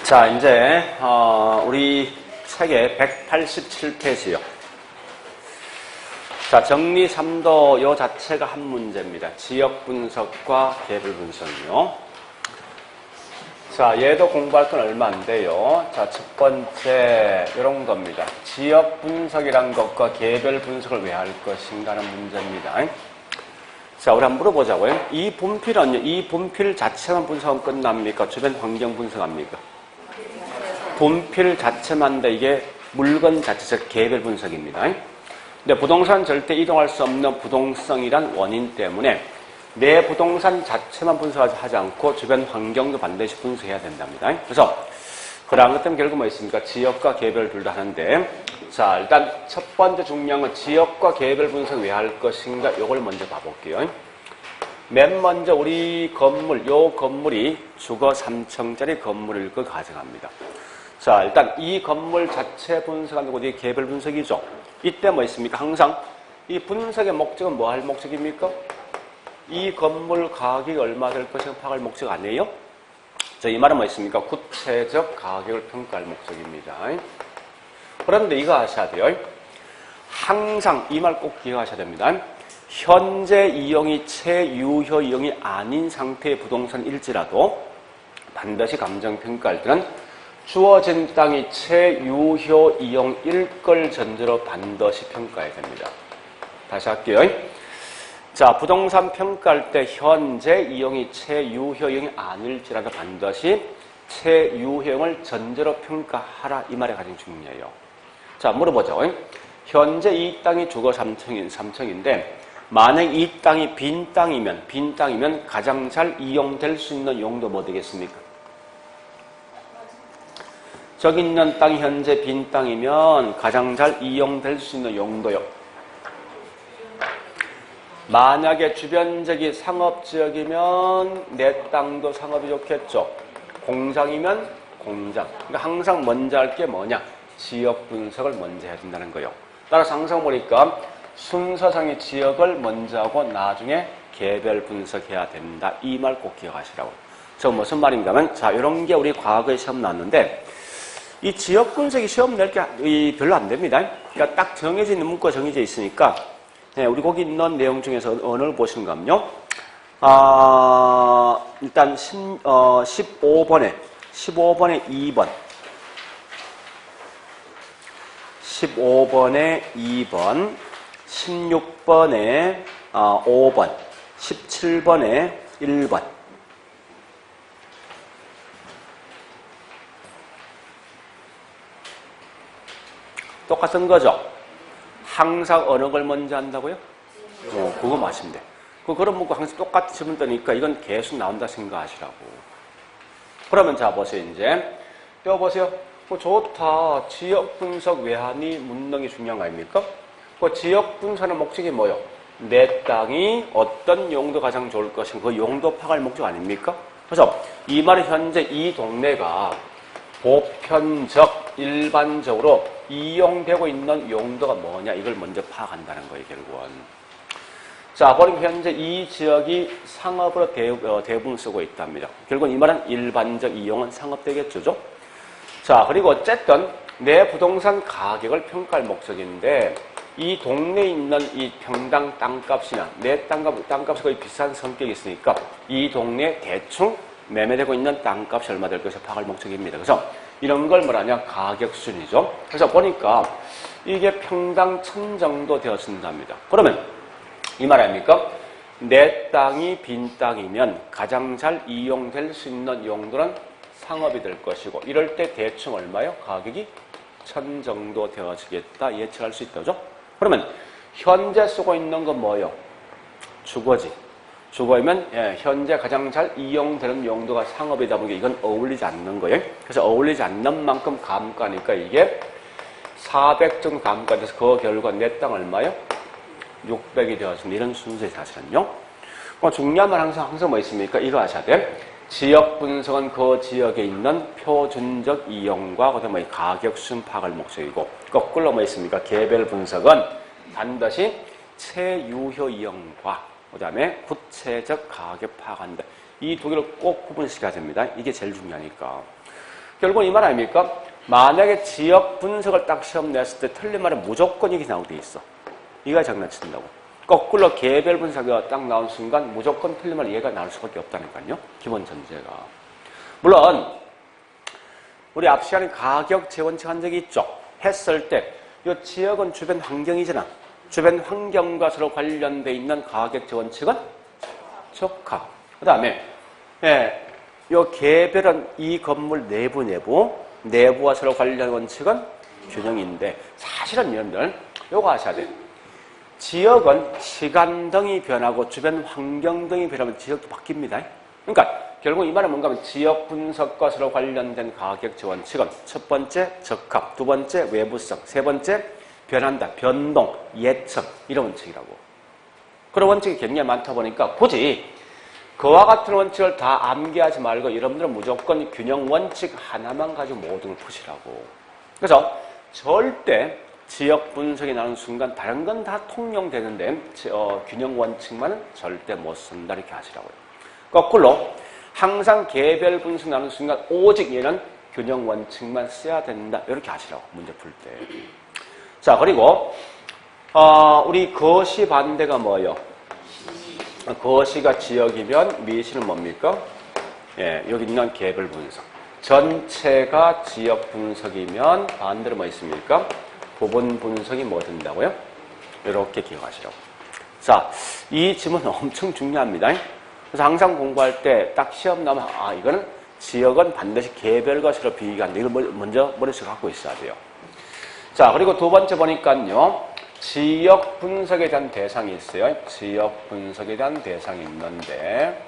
자, 이제 우리 책의 187페이지요. 자, 정리 3도 요 자체가 한 문제입니다. 지역 분석과 개별 분석이요. 자, 얘도 공부할 건 얼마 안 돼요. 자, 첫 번째 이런 겁니다. 지역 분석이란 것과 개별 분석을 왜 할 것인가 하는 문제입니다. 자, 우리 한번 물어보자고요. 이 분필은요, 이 분필 자체만 분석하면 끝납니까? 주변 환경 분석합니까? 분필 자체만 돼 이게 물건 자체적 개별 분석입니다. 근데 부동산 절대 이동할 수 없는 부동성이란 원인 때문에 내 부동산 자체만 분석하지 않고 주변 환경도 반드시 분석해야 된답니다. 그래서 그러한 것 때문에 결국 뭐 있습니까? 지역과 개별 둘 다 하는데, 자, 일단 첫 번째 중요한 건 지역과 개별 분석 왜 할 것인가? 요걸 먼저 봐볼게요. 맨 먼저 우리 건물, 요 건물이 주거 3층짜리 건물일 거 가정합니다. 자, 일단 이 건물 자체 분석하는 것이 개별 분석이죠. 이때 뭐 있습니까? 항상 이 분석의 목적은 뭐 할 목적입니까? 이 건물 가격이 얼마 될 것인가 파악할 목적 아니에요? 자, 이 말은 뭐 있습니까? 구체적 가격을 평가할 목적입니다. 그런데 이거 하셔야 돼요. 항상 이 말 꼭 기억하셔야 됩니다. 현재 이용이 채유효 이용이 아닌 상태의 부동산일지라도 반드시 감정평가할 때는 주어진 땅이 채유효 이용일 걸 전제로 반드시 평가해야 됩니다. 다시 할게요. 자, 부동산 평가할 때 현재 이용이 채유효 이용이 아닐지라도 반드시 채유효용을 전제로 평가하라. 이 말이 가장 중요해요. 자, 물어보죠. 현재 이 땅이 주거 3층인데 만약 이 땅이 빈 땅이면 가장 잘 이용될 수 있는 용도 뭐 되겠습니까? 저기 있는 땅이 현재 빈 땅이면 가장 잘 이용될 수 있는 용도요. 만약에 주변지역이 상업지역이면 내 땅도 상업이 좋겠죠. 공장이면 공장. 그러니까 항상 먼저 할 게 뭐냐? 지역 분석을 먼저 해야 된다는 거예요. 따라서 항상 보니까 순서상의 지역을 먼저 하고 나중에 개별 분석해야 된다. 이 말 꼭 기억하시라고. 저 무슨 말인가 하면, 자, 이런 게 우리 과거에 시험 나왔는데, 이 지역 분석이 시험 낼 게 별로 안 됩니다. 그러니까 딱 정해져 있는 문구가 정해져 있으니까, 네, 우리 거기 있는 내용 중에서 어느 보시는가 하면요. 일단 15번에 2번. 15번에 2번. 16번에 5번. 17번에 1번. 똑같은 거죠. 항상 어느 걸 먼저 한다고요? 그거 맞으면 돼. 그런 문구 항상 똑같이 쓰면 되니까 이건 계속 나온다 생각하시라고. 그러면 자, 보세요, 이제. 또 보세요. 좋다. 지역 분석 외환이 문능이 중요한 거 아닙니까? 지역 분석의 목적이 뭐요? 내 땅이 어떤 용도 가장 좋을 것인가? 그 용도 파악할 목적 아닙니까? 그래서 이 말은 현재 이 동네가 보편적, 일반적으로 이용되고 있는 용도가 뭐냐, 이걸 먼저 파악한다는 거예요, 결국은. 자, 그럼 현재 이 지역이 상업으로 대부분 쓰고 있답니다. 결국은 이 말은 일반적 이용은 상업 되겠죠. 자, 그리고 어쨌든 내 부동산 가격을 평가할 목적인데, 이 동네에 있는 이 평당 땅값이나 내 땅값이 거의 비싼 성격이 있으니까 이 동네에 대충 매매되고 있는 땅값이 얼마 될 것을 파악할 목적입니다. 그래서 이런 걸 뭐라냐? 가격 수준이죠. 그래서 보니까 이게 평당 1000 정도 되어진답니다. 그러면 이 말 아닙니까? 내 땅이 빈 땅이면 가장 잘 이용될 수 있는 용도는 상업이 될 것이고, 이럴 때 대충 얼마요? 가격이 1000 정도 되어지겠다 예측할 수 있다죠. 그러면 현재 쓰고 있는 건 뭐예요? 주거지. 주거이면 현재 가장 잘 이용되는 용도가 상업이다 보니까 이건 어울리지 않는 거예요. 그래서 어울리지 않는 만큼 감가니까 이게 400 정도 감가 돼서 그 결과 내 땅 얼마요? 600이 되었습니다. 이런 순서의 사실은요. 중요한 건 항상 뭐 있습니까? 이거 하셔야 돼. 지역 분석은 그 지역에 있는 표준적 이용과 그다음에 가격 수준 파악을 목적이고, 거꾸로 뭐 있습니까? 개별 분석은 반드시 채유효 이용과 그다음에 구체적 가격 파악한다. 이 두 개를 꼭 구분시켜야 됩니다. 이게 제일 중요하니까. 결국은 이 말 아닙니까? 만약에 지역 분석을 딱 시험 냈을 때 틀린 말은 무조건 이게 나오게 돼 있어. 이가 장난친다고. 거꾸로 개별 분석이 딱 나온 순간 무조건 틀린 말 얘가 나올 수밖에 없다니까요. 기본 전제가. 물론 우리 앞 시간에 가격 재원칙 한 적이 있죠. 했을 때 이 지역은 주변 환경이잖아. 주변 환경과 서로 관련돼 있는 가격 재원칙은 적합. 그 다음에 이 개별은 이 건물 내부와 서로 관련 원칙은 균형인데 사실은 여러분들 요거 아셔야 돼요. 지역은 시간 등이 변하고 주변 환경 등이 변하면 지역도 바뀝니다. 그러니까 결국 이 말은 뭔가 하면 지역 분석과 서로 관련된 가격 재원칙은 첫 번째 적합, 두 번째 외부성, 세 번째 변한다, 변동, 예측 이런 원칙이라고. 그런 원칙이 굉장히 많다 보니까 굳이 그와 같은 원칙을 다 암기하지 말고 여러분들은 무조건 균형 원칙 하나만 가지고 모든 걸 푸시라고. 그래서 절대 지역 분석이 나오는 순간 다른 건 다 통용되는데 균형 원칙만은 절대 못 쓴다 이렇게 하시라고요. 거꾸로 항상 개별 분석 나오는 순간 오직 얘는 균형 원칙만 써야 된다 이렇게 하시라고 문제 풀 때. 자 그리고 우리 거시 반대가 뭐예요? 거시가 지역이면 미시는 뭡니까? 예, 여기 있는 개별 분석. 전체가 지역 분석이면 반대로 뭐 있습니까? 부분 분석이 뭐 된다고요? 이렇게 기억하시라고. 자, 이 지문 엄청 중요합니다. 그래서 항상 공부할 때 딱 시험 나면 이거는 지역은 반드시 개별과 서로 비교한다. 이걸 먼저 머릿속에 갖고 있어야 돼요. 자, 그리고 두 번째 보니까요. 지역 분석에 대한 대상이 있어요. 지역 분석에 대한 대상이 있는데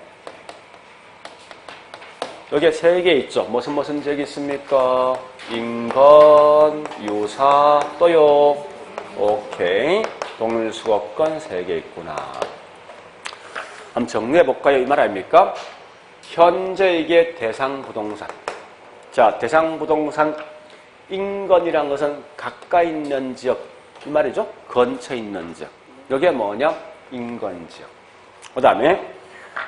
여기에 세 개 있죠. 무슨 지역이 있습니까? 인건, 유사, 또요. 오케이. 동일 수거권 3개 있구나. 한번 정리해볼까요? 이 말 아닙니까? 현재 이게 대상 부동산. 자, 대상 부동산 인건이란 것은 가까이 있는 지역. 이 말이죠? 근처에 있는 지역. 여기에 뭐냐? 인건 지역. 그 다음에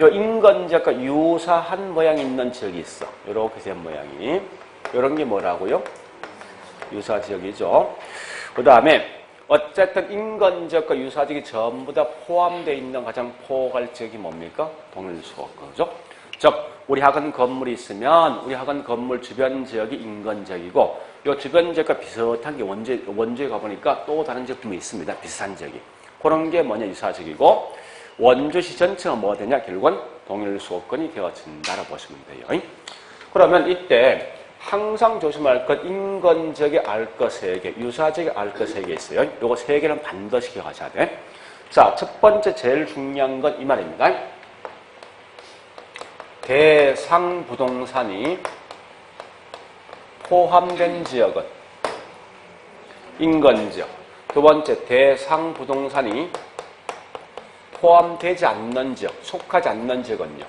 이 인건 지역과 유사한 모양이 있는 지역이 있어. 이렇게 된 모양이. 이런 게 뭐라고요? 유사 지역이죠. 그 다음에 어쨌든 인건 지역과 유사 지역이 전부 다 포함되어 있는 가장 포괄 지역이 뭡니까? 동일 수거거죠. 즉 우리 학원 건물이 있으면 우리 학원 건물 주변 지역이 인건 지역이고 이 주변 지역과 비슷한 게 원주에 가보니까 또 다른 제품이 있습니다. 비슷한 지역이. 그런 게 뭐냐? 유사 지역이고 원주시 전체가 뭐 되냐? 결국은 동일 수거권이 되어진다라고 보시면 돼요. 그러면 이때 항상 조심할 것 인건 지역에 알 것 3개, 유사 지역에 알 것 3개 있어요. 요거 3개는 반드시 기억하셔야 돼. 자, 첫 번째 제일 중요한 건 이 말입니다. 대상 부동산이 포함된 지역은 인건 지역. 두 번째 대상 부동산이 포함되지 않는 지역, 속하지 않는 지역은요.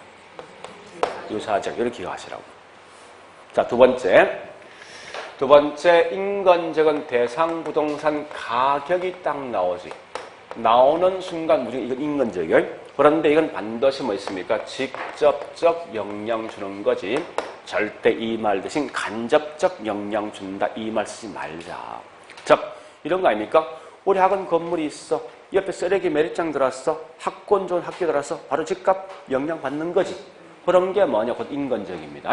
유사 지역. 이렇게 기억하시라고. 자, 두 번째 인건 지역은 대상 부동산 가격이 딱 나오지. 나오는 순간 무조건 이건 인건 지역이에요. 그런데 이건 반드시 뭐 있습니까? 직접적 영향 주는 거지. 절대 이 말 대신 간접적 영향 준다. 이 말 쓰지 말자. 즉 이런 거 아닙니까? 우리 학원 건물이 있어. 옆에 쓰레기 매립장 들어왔어. 학권 좋은 학교 들어왔어. 바로 집값 영향 받는 거지. 그런 게 뭐냐? 곧 인건 지역입니다.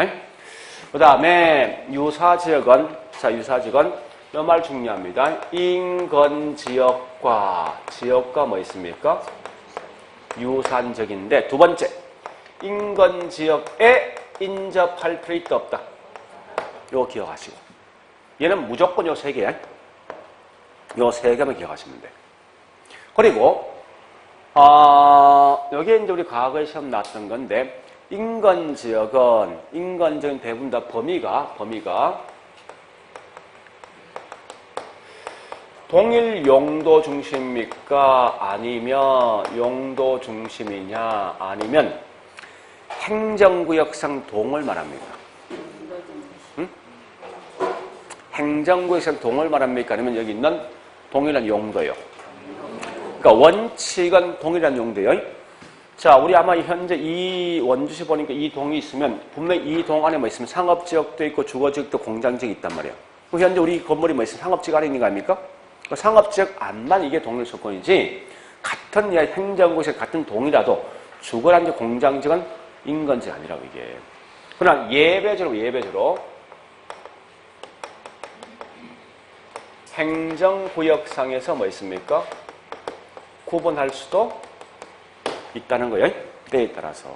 그 다음에 유사지역은 이 말 중요합니다. 인건 지역과 뭐 있습니까? 유사한 지역인데 두 번째 인건 지역에 인접할 필요 있다 없다. 요거 기억하시고 얘는 무조건 요 3개야. 요 3개만 기억하시면 돼. 그리고 여기에 이제 우리 과거에 시험 나왔던 건데 인건 지역은 대부분 다 범위가 동일 용도 중심입니까? 아니면 용도 중심이냐? 아니면 행정구역상 동을 말합니까? 응? 행정구역상 동을 말합니까? 아니면 여기 있는 동일한 용도요? 그러니까 원칙은 동일한 용도요. 자, 우리 아마 현재 이 원주시 보니까 이 동이 있으면 분명히 이 동 안에 뭐 있으면 상업지역도 있고 주거지역도 공장지역이 있단 말이에요. 그럼 현재 우리 건물이 뭐 있으면 상업지역 안에 있는 거 아닙니까? 그 상업지역 안만 이게 동일소건이지 같은 행정구역 같은 동이라도 주거란지 공장지역은 인건지가 아니라고 이게. 그러나 예외적으로 행정구역상에서 뭐 있습니까? 구분할 수도 있다는 거예요. 때에 따라서.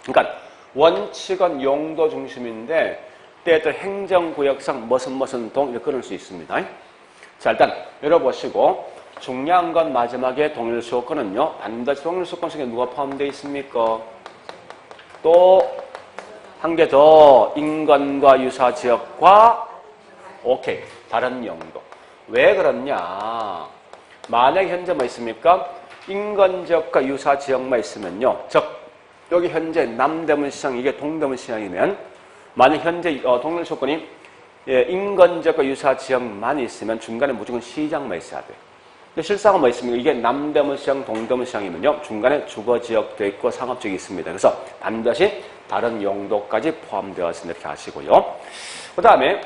그러니까 원칙은 용도 중심인데 때에 따라 행정구역상 무슨 동 이렇게 끊을 수 있습니다. 자, 일단 열어보시고 중요한 건 마지막에 동일수거권은요. 반드시 동일수거권 속에 누가 포함되어 있습니까? 또 한 개 더 인건과 유사지역과 오케이. 다른 용도. 왜 그러냐? 만약 현재 뭐 있습니까? 인건지역과 유사지역만 있으면요. 즉, 여기 현재 남대문시장, 이게 동대문시장이면 만약 현재 동일조건이 인건지역과 유사지역만 있으면 중간에 무조건 시장만 있어야 돼요. 근데 실상은 뭐 있습니까? 이게 남대문시장, 동대문시장이면요. 중간에 주거지역도 있고 상업지역이 있습니다. 그래서 반드시 다른 용도까지 포함되어 있습니다. 이렇게 아시고요. 그 다음에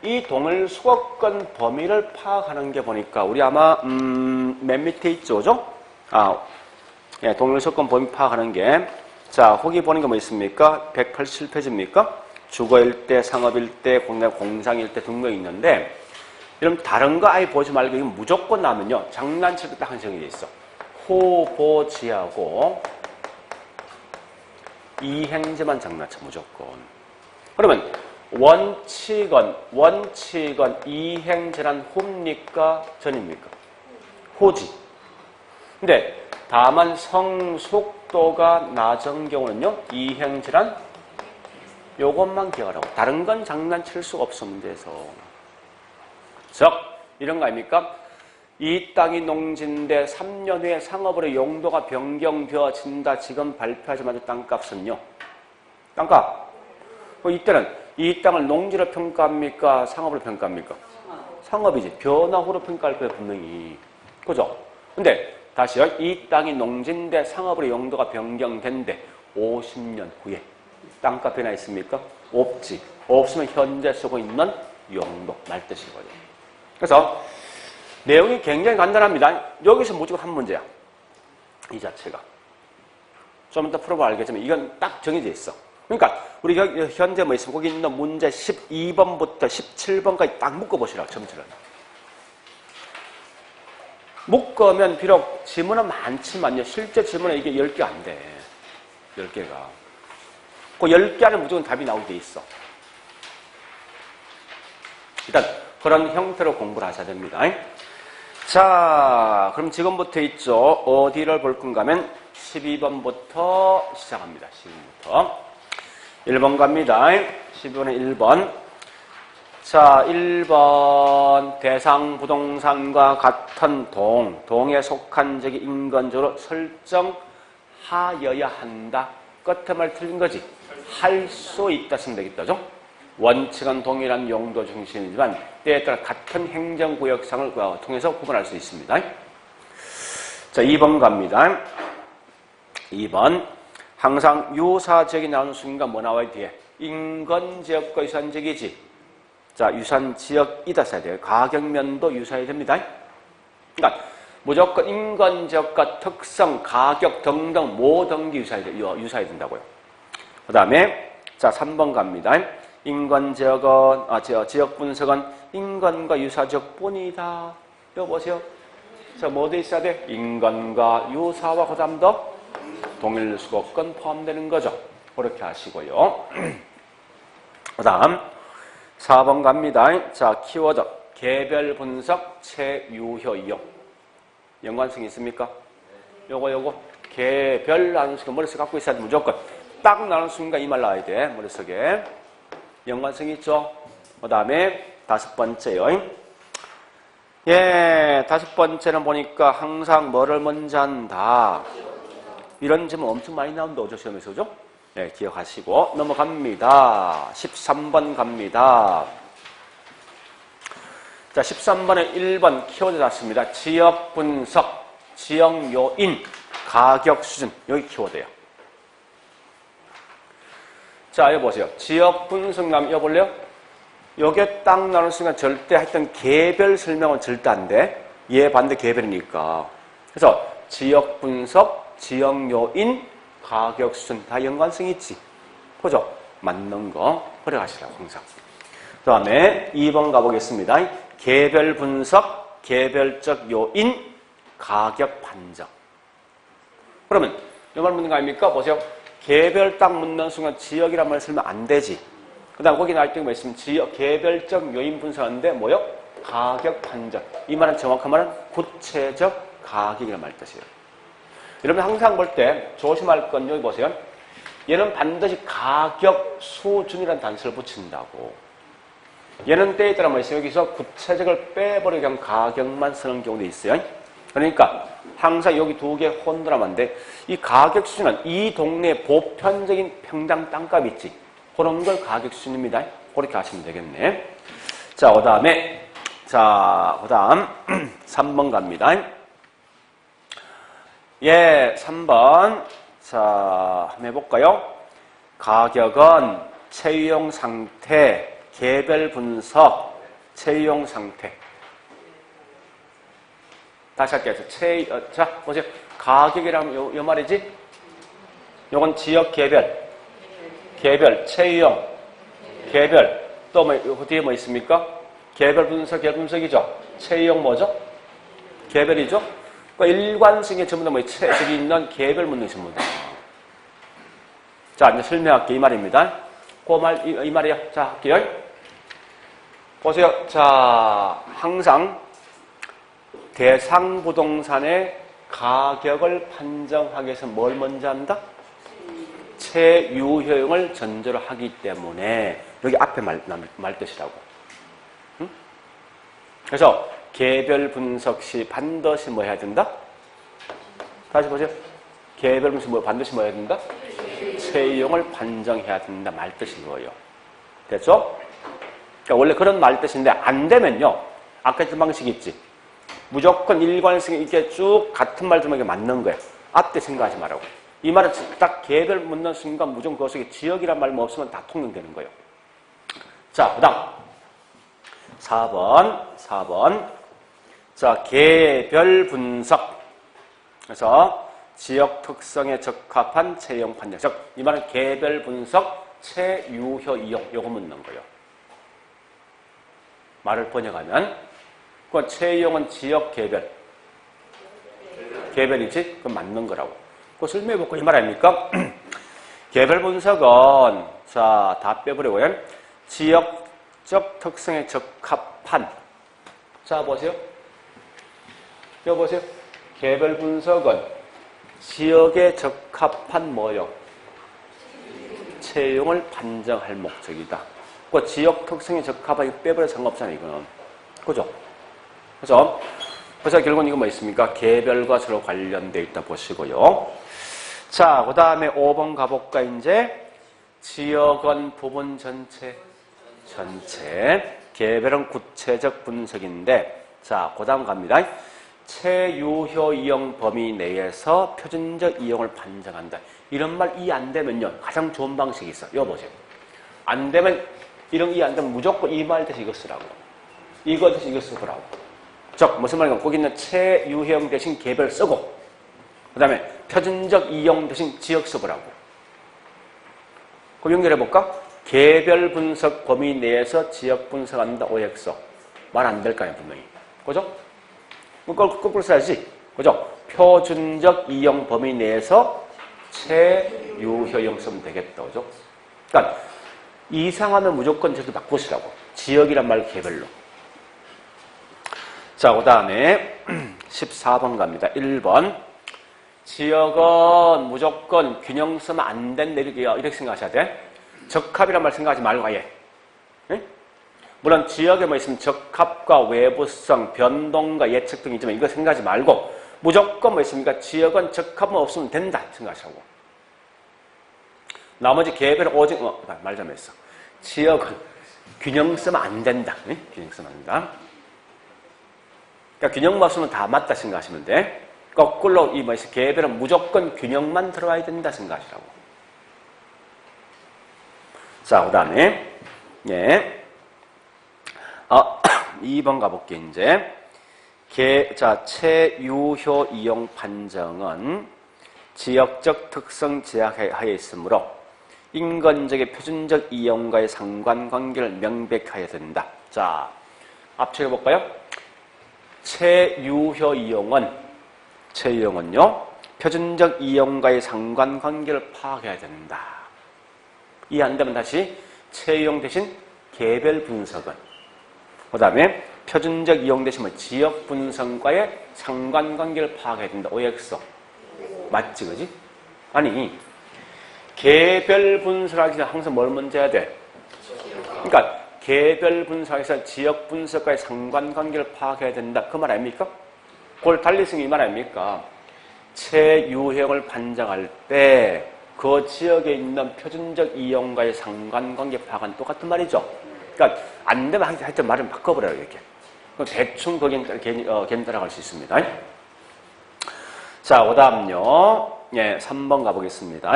이 동일수거권 범위를 파악하는 게 보니까 우리 아마 맨 밑에 있죠, 그죠? 예, 동일수거권 범위 파악하는 게 자, 거기 보는 게 뭐 있습니까? 187페이지입니까? 주거일대, 상업일대, 공장일대 등록이 있는데 이런 다른 거 아예 보지 말고 이거 무조건 나면요. 장난칠 때 딱 한 정해져 있어. 후보지하고 이행지만 장난쳐 무조건. 그러면 원칙은 이행지란 후입니까? 전입니까? 후지. 근데 다만 성숙도가 낮은 경우는요. 이행지란 요것만 기억하라고. 다른 건 장난칠 수가 없어 문제에서. 즉 이런 거 아닙니까? 이 땅이 농지인데 3년 후에 상업으로 용도가 변경되어진다. 지금 발표하자마자 땅값은요. 땅값. 이때는 이 땅을 농지로 평가합니까? 상업으로 평가합니까? 상업이지. 변화 후로 평가할 거예요, 분명히. 그죠? 근데 다시요. 이 땅이 농지인데 상업으로 용도가 변경된데 50년 후에 땅값 변화 있습니까? 없지. 없으면 현재 쓰고 있는 용도 말뜻이거든요. 그래서 내용이 굉장히 간단합니다. 여기서 무조건 한 문제야. 이 자체가. 좀 이따 풀어보면 알겠지만 이건 딱 정해져 있어. 그러니까 우리 현재 뭐 있으면 거기 있는 문제 12번부터 17번까지 딱 묶어보시라고. 점처럼. 묶으면 비록 지문은 많지만요. 실제 지문은 이게 10개 안 돼. 10개가. 그 10개 안에 무조건 답이 나오게 돼 있어. 일단 그런 형태로 공부를 하셔야 됩니다. 자, 그럼 지금부터 있죠. 어디를 볼 건가 하면 12번부터 시작합니다. 12번부터. 1번 갑니다. 12번에 1번. 자, 1번 대상 부동산과 같은 동에 속한 적이 인건적으로 설정하여야 한다. 끝에 말 틀린 거지. 할 수 있다 쓰면 되겠다죠. 원칙은 동일한 용도 중심이지만 때에 따라 같은 행정구역상을 통해서 구분할 수 있습니다. 자, 2번 갑니다. 2번. 항상 유사지역이 나오는 순간 뭐 나와야 뒤에? 인건지역과 유산지역이지. 자, 유산지역이다 써야 돼요. 가격면도 유사해야 됩니다. 그러니까 무조건 인건지역과 특성, 가격 등등 모든 게 유사해야 된다고요. 그 다음에 자 3번 갑니다. 인건지역은 지역 분석은 인건과 유사지역뿐이다. 이거 보세요. 자, 뭐도 있어야 돼? 인건과 유사와 그 다음 더 동일수거권 포함되는 거죠. 그렇게 하시고요. 그 다음 4번 갑니다. 자, 키워드 개별 분석 체유효 이용. 연관성이 있습니까? 요거 개별라는 순간 머릿속에 갖고 있어야 돼. 무조건 딱 나오는 순간 이 말 나와야 돼. 머릿속에 연관성이 있죠. 그 다음에 5번째요. 예, 5번째는 보니까 항상 뭐를 먼저 한다. 이런 질문 엄청 많이 나온다. 어제 시험에서, 그죠? 네, 기억하시고 넘어갑니다. 13번 갑니다. 자, 13번에 1번 키워드 났습니다. 지역 분석. 지역 요인, 가격 수준. 여기 키워드예요. 자, 여기 보세요. 지역 분석남 여볼래요? 여기에 딱 나오는 순간 절대 했던 개별 설명은 절대 안 돼. 얘 반대 개별이니까. 그래서 지역 분석, 지역 요인, 가격 수준 다 연관성이 있지. 그죠? 맞는 거 버려가시라고 항상. 그 다음에 2번 가보겠습니다. 개별 분석, 개별적 요인, 가격 판정. 그러면 이 말 묻는 거 아닙니까? 보세요. 개별 딱 묻는 순간 지역이란 말 쓰면 안 되지. 그 다음 거기 나올 때가 뭐 있으면 지역, 개별적 요인 분석하는데 뭐요? 가격 판정. 이 말은 정확한 말은 구체적 가격이란 말 뜻이에요. 여러분 항상 볼 때 조심할 건 여기 보세요. 얘는 반드시 가격 수준이라는 단서를 붙인다고. 얘는 때에 따라 뭐 있어요? 여기서 구체적을 빼버리고 그냥 가격만 쓰는 경우도 있어요. 그러니까 항상 여기 두 개 혼돈하면 안 돼. 이 가격 수준은 이 동네의 보편적인 평당 땅값 있지. 그런 걸 가격 수준입니다. 그렇게 하시면 되겠네. 자, 그 다음에, 그 다음 3번 갑니다. 예, 3번. 자, 한번 해볼까요? 가격은 채용 상태, 개별 분석, 채용 상태. 다시 할게요. 자, 보세요. 가격이라면 요 말이지? 요건 지역 개별, 채용, 개별. 또 뭐, 뒤에 뭐 있습니까? 개별 분석, 개별 분석이죠? 채용 뭐죠? 개별이죠? 그러니까 일관성에 전부 다 뭐, 저기 있는 개별 문제 전부 다. 자, 이제 설명할게요. 이 말입니다. 이 말이요. 자, 할게요. 보세요. 자, 항상 대상 부동산의 가격을 판정하기 위해서 뭘 먼저 한다? 체유효용을 전제로 하기 때문에 여기 앞에 말 뜻이라고. 응? 그래서 개별 분석 시 반드시 뭐 해야 된다? 다시 보세요. 개별 분석 반드시 뭐 해야 된다? 체유용을 판정해야 된다 말 뜻인 거예요. 됐죠? 그러니까 원래 그런 말 뜻인데 안 되면요. 아까 했던 방식이 있지. 무조건 일관성이 이렇게 쭉 같은 말들만 맞는 거예요. 앞뒤 생각하지 말라고. 이 말은 딱 개별 묻는 순간 무조건 그 속에 지역이란 말만 없으면 다 통용되는 거예요. 자, 그 다음 4번. 자, 개별 분석. 그래서 지역 특성에 적합한 채용 판정. 즉, 이 말은 개별 분석, 채유효 이용. 요거 묻는 거예요. 말을 번역하면 그 채용은 지역 개별이지? 그건 맞는 거라고. 그거 설명해볼까? 이 말 아닙니까? 개별 분석은, 자, 다 빼버리고요. 지역적 특성에 적합한. 자, 보세요. 여기 보세요. 개별 분석은 지역에 적합한 뭐요? 채용을 판정할 목적이다. 그 지역 특성에 적합하게 빼버려 상관없잖아요, 이거는. 그죠? 그래서 결국은 이거 뭐 있습니까? 개별과 서로 관련되어 있다 보시고요. 자, 그 다음에 5번 가볼까, 이제. 지역은 부분 전체. 개별은 구체적 분석인데, 자, 그 다음 갑니다. 채유효 이용 범위 내에서 표준적 이용을 판정한다. 이런 말 이해 안 되면요. 가장 좋은 방식이 있어. 이거 보세요. 안 되면, 이런 이해 안 되면 무조건 이 말 대신 이거 쓰라고. 이거 대신 이거 쓰더라고. 즉, 무슨 말인가? 거기 있는 채유효용 대신 개별 쓰고, 그 다음에 표준적 이용 대신 지역 써보라고. 그럼 연결해볼까? 개별 분석 범위 내에서 지역 분석한다, OX. 말 안 될까요, 분명히. 그죠? 거꾸로 써야지. 그죠? 표준적 이용 범위 내에서 채유효용 쓰면 되겠다. 그죠? 그러니까, 이상하면 무조건 저도 바꾸시라고. 지역이란 말 개별로. 자, 그 다음에 14번 갑니다. 1번. 지역은 무조건 균형 쓰면 안 된다. 이렇게 생각하셔야 돼. 적합이란 말 생각하지 말고 아예. 응? 물론 지역에 뭐 있으면 적합과 외부성, 변동과 예측 등이 있지만 이거 생각하지 말고 무조건 뭐 있습니까? 지역은 적합만 없으면 된다 생각하시고. 나머지 개별 오직 말 좀 했어. 지역은 균형 쓰면 안 된다. 응? 균형 쓰면 안 된다. 그러니까 균형만 쓰면 다 맞다 생각하시면 돼. 거꾸로 이 뭐지 개별은 무조건 균형만 들어와야 된다 생각하시라고. 자, 그다음에 예. 2번 가볼게 이제. 체유효 이용 판정은 지역적 특성 제약하에 있으므로 인건적의 표준적 이용과의 상관관계를 명백하여야 된다. 자, 앞쪽에 볼까요? 체유효 이용은요, 표준적 이용과의 상관관계를 파악해야 된다. 이해 안 되면 다시 체이용 대신 개별 분석은, 그 다음에 표준적 이용 대신 지역 분석과의 상관관계를 파악해야 된다. OX. 맞지, 그지? 아니, 개별 분석하기 전에 항상 뭘 먼저 해야 돼? 그러니까 개별 분석에서 지역 분석과의 상관관계를 파악해야 된다. 그 말 아닙니까? 그걸 달리승이 이 말 아닙니까? 체유형을 판정할 때 그 지역에 있는 표준적 이용과의 상관관계 파악은 똑같은 말이죠. 그러니까 안 되면 하여튼 말을 바꿔버려요, 이렇게. 그럼 대충 거기에 따라갈 수 있습니다. 자, 그 다음요. 예, 3번 가보겠습니다.